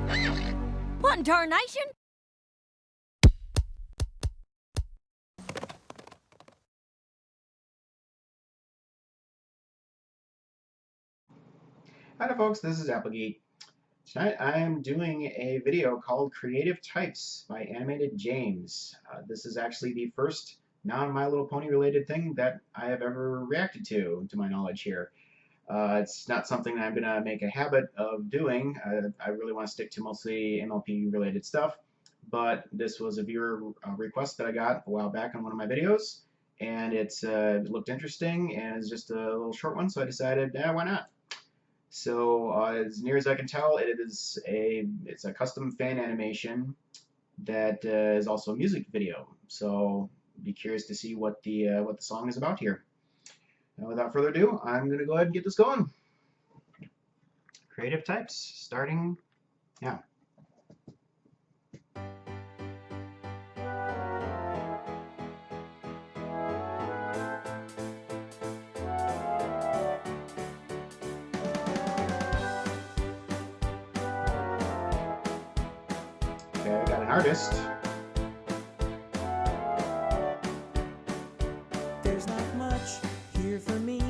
What in tarnation? Hi there, folks, this is Applegate. Tonight I am doing a video called Creative Types by AnimatedJames. This is actually the first non-My Little Pony related thing that I have ever reacted to my knowledge here. It's not something that I'm going to make a habit of doing. I really want to stick to mostly MLP related stuff, but this was a viewer request that I got a while back on one of my videos, and it looked interesting and it's just a little short one, so I decided, why not? So as near as I can tell, it's a custom fan animation that is also a music video. So be curious to see what the song is about here. Now, without further ado, I'm gonna go ahead and get this going. Creative Types, starting now. Okay, I got an artist. There's not much here for me.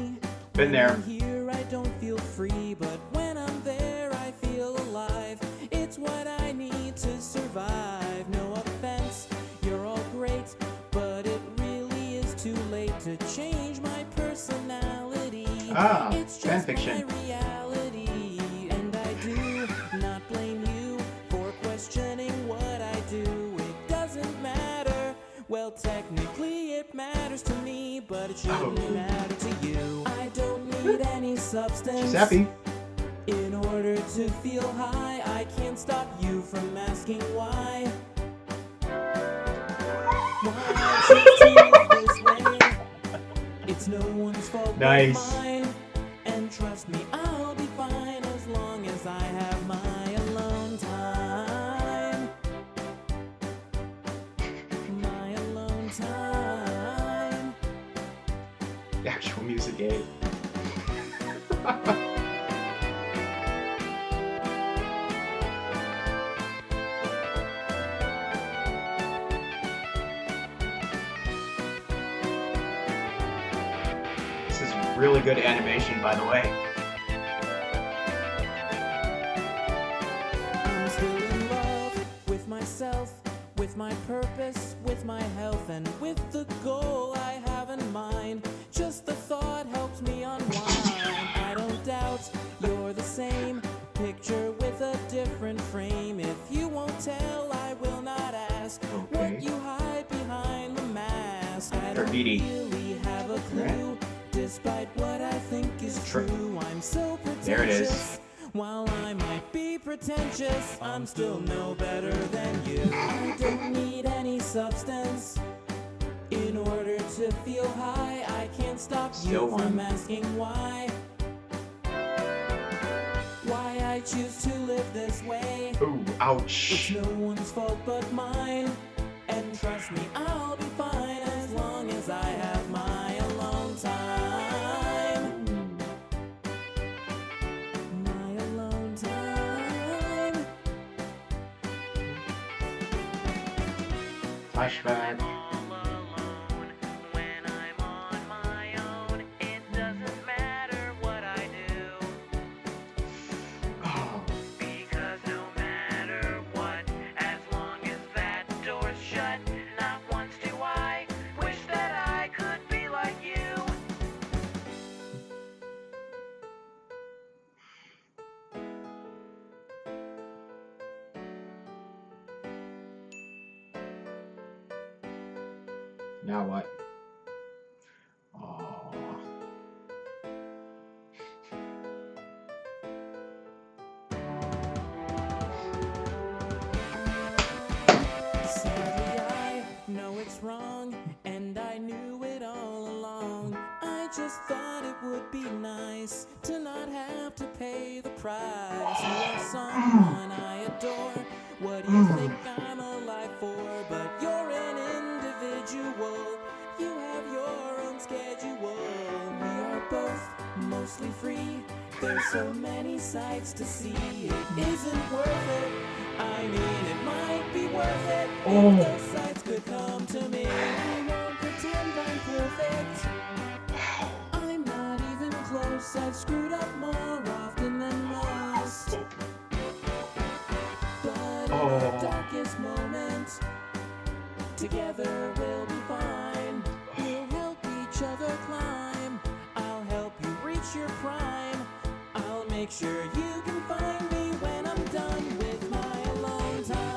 Been there. When I'm here, I don't feel free, but when I'm there, I feel alive. It's what I need to survive. No offense, you're all great, but it really is too late to change my personality. It's just fiction. My reality, and I do not blame you for questioning what I do. It doesn't matter. Well, technically it matters to me, but it shouldn't matter to you. I don't need any substance. She's happy. In order to feel high, I can't stop you from asking why. Why I choose to live this way. It's no one's fault but mine. And trust me, I'll be fine as long as I have my alone time. My alone time. The actual music aid. This is really good animation, by the way. I'm still in love with myself, with my purpose, with my health, and with the goal I have in mind. Just the thought helps me unwind. I don't doubt you're the same picture with a different frame. If you won't tell, I will not ask what you hide behind the mask. I don't really have a clue, despite what I think is true. I'm so pretentious. There it is. While I might be pretentious, I'm still no better than you. I don't need any substance in order to feel high. I can't stop you from asking why. Why I choose to live this way. Ooh, ouch. It's no one's fault but mine. And trust me, I'll be fine as long as I have my alone time. My alone time. Flashback. Now what? Oh. Sadly, I know it's wrong, and I knew it all along. I just thought it would be nice to not have to pay the price. You are someone I adore. What do you think I'm alive for? But you're an individual. You have your own schedule. We are both mostly free. There's so many sights to see, it isn't worth it. I mean, it might be worth it if Oh, those sights could come to me. I won't pretend I'm perfect. I'm not even close. I've screwed up more often than most. But in our oh. darkest moments, together we'll be fine. We'll help each other climb. I'll help you reach your prime. I'll make sure you can find me when I'm done with my alone time.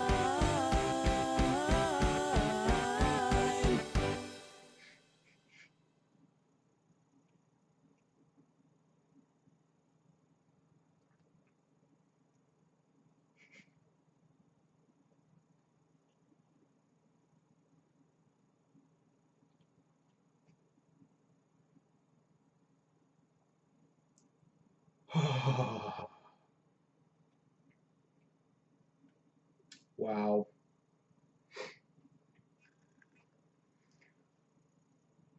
Wow.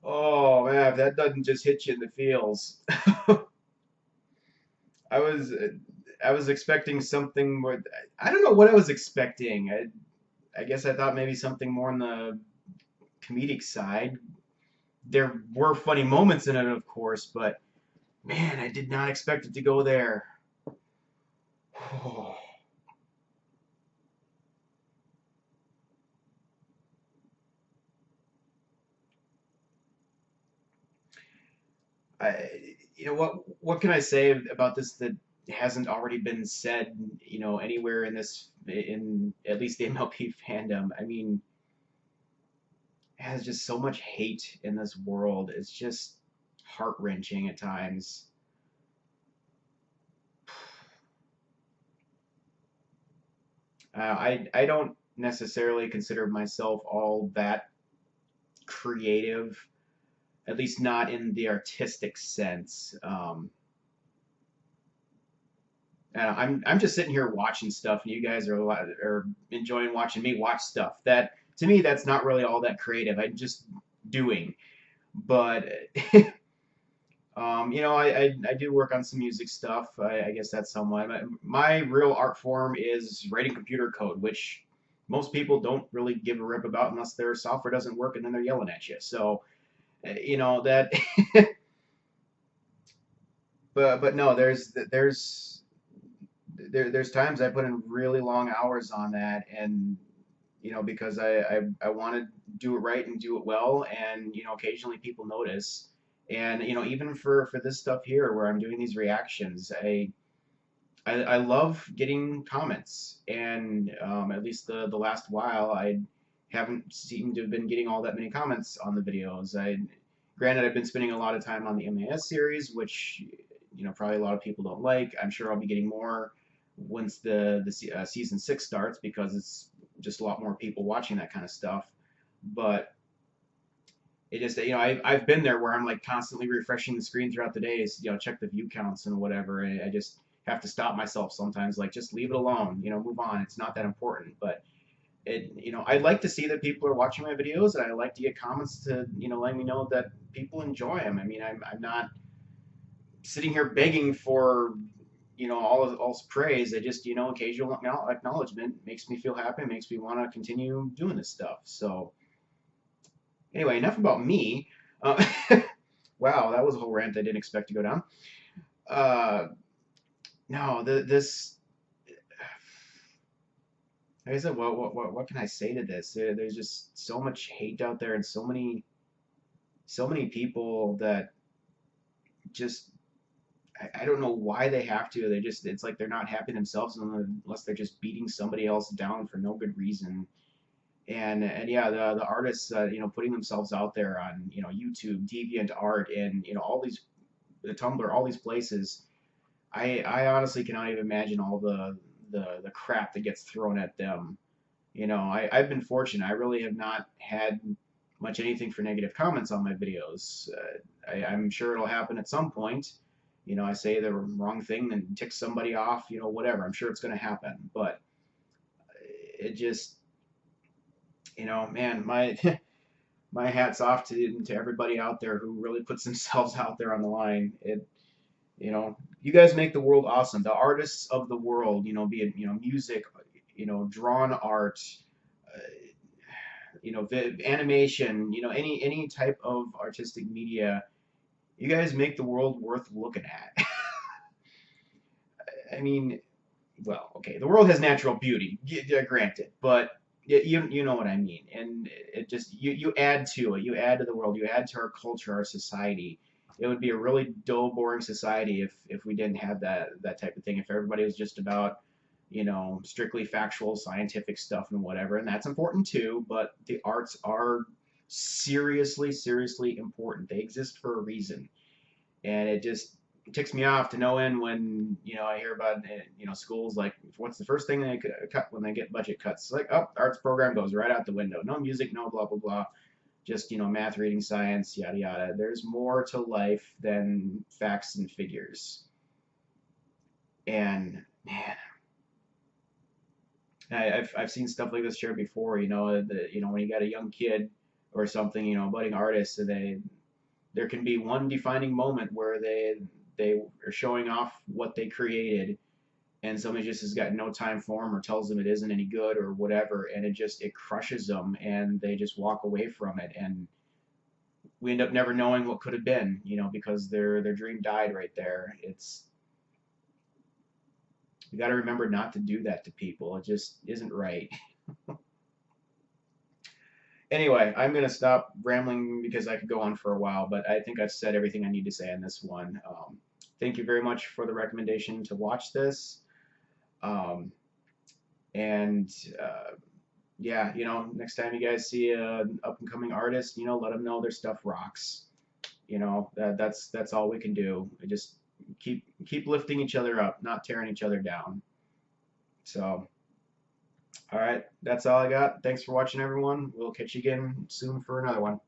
Oh man, if that doesn't just hit you in the feels. I was I was expecting something more. I don't know what I was expecting. I guess I thought maybe something more on the comedic side. There were funny moments in it, of course, but man, I did not expect it to go there. What can I say about this that hasn't already been said, anywhere in at least the MLP fandom? I mean, it has just so much hate in this world. It's just heart-wrenching at times. I don't necessarily consider myself all that creative, at least not in the artistic sense. I'm just sitting here watching stuff, and you guys are enjoying watching me watch stuff. That to me, that's not really all that creative. I'm just doing. But I do work on some music stuff. I guess that's somewhat. My real art form is writing computer code, which most people don't really give a rip about unless their software doesn't work and then they're yelling at you. So, that. But no, there's times I put in really long hours on that, and because I want to do it right and do it well, and occasionally people notice, and even for this stuff here where I'm doing these reactions, I love getting comments, and at least the last while I haven't seemed to have been getting all that many comments on the videos. Granted, I've been spending a lot of time on the MAS series, which probably a lot of people don't like. I'm sure I'll be getting more once the season 6 starts, because it's just a lot more people watching that kind of stuff. But it just I've been there where I'm like constantly refreshing the screen throughout the day, check the view counts and whatever, and I just have to stop myself sometimes, like just leave it alone, move on. It's not that important. But I like to see that people are watching my videos, and I like to get comments to letting me know that people enjoy them. I mean, I'm not sitting here begging for all praise. I just occasional acknowledgement makes me feel happy, makes me want to continue doing this stuff. So anyway, enough about me. uh, wow, that was a whole rant I didn't expect to go down. uh, no, this like I said, what can I say to this? There's just so much hate out there, and so many people that just I don't know why they have to. It's like they're not happy themselves unless they're just beating somebody else down for no good reason. And yeah, the artists, putting themselves out there on YouTube, DeviantArt, and all these the Tumblr, all these places. I honestly cannot even imagine all the crap that gets thrown at them. I've been fortunate. I really have not had much anything for negative comments on my videos. I'm sure it'll happen at some point. I say the wrong thing and tick somebody off, whatever. I'm sure it's going to happen. But it just, man, my my hat's off to everybody out there who really puts themselves out there on the line. You know, You guys make the world awesome. The artists of the world, be it music, drawn art, uh, animation, any type of artistic media. You guys make the world worth looking at. I mean, well, okay, the world has natural beauty, granted, but you know what I mean. And it just you add to it. You add to the world. You add to our culture, our society. It would be a really dull, boring society if we didn't have that type of thing. If everybody was just about strictly factual, scientific stuff and whatever, and that's important too. But the arts are seriously, seriously important. They exist for a reason, and it just ticks me off to no end when I hear about schools like what's the first thing they cut when they get budget cuts? It's like, oh, arts program goes right out the window. No music, no blah blah blah. Just math, reading, science, yada yada. There's more to life than facts and figures. And man, I've seen stuff like this shared before. When you got a young kid or something, budding artist, and there can be one defining moment where they are showing off what they created, and somebody just has got no time for them or tells them it isn't any good or whatever, and it crushes them, and they just walk away from it, and we end up never knowing what could have been, because their dream died right there. It's You got to remember not to do that to people. It just isn't right. Anyway, I'm going to stop rambling because I could go on for a while, but I think I've said everything I need to say on this one. Thank you very much for the recommendation to watch this. Um, and yeah, next time you guys see an up and coming artist, let them know their stuff rocks. That's all we can do. Just keep lifting each other up, not tearing each other down. So, all right, that's all I got. Thanks for watching, everyone. We'll catch you again soon for another one.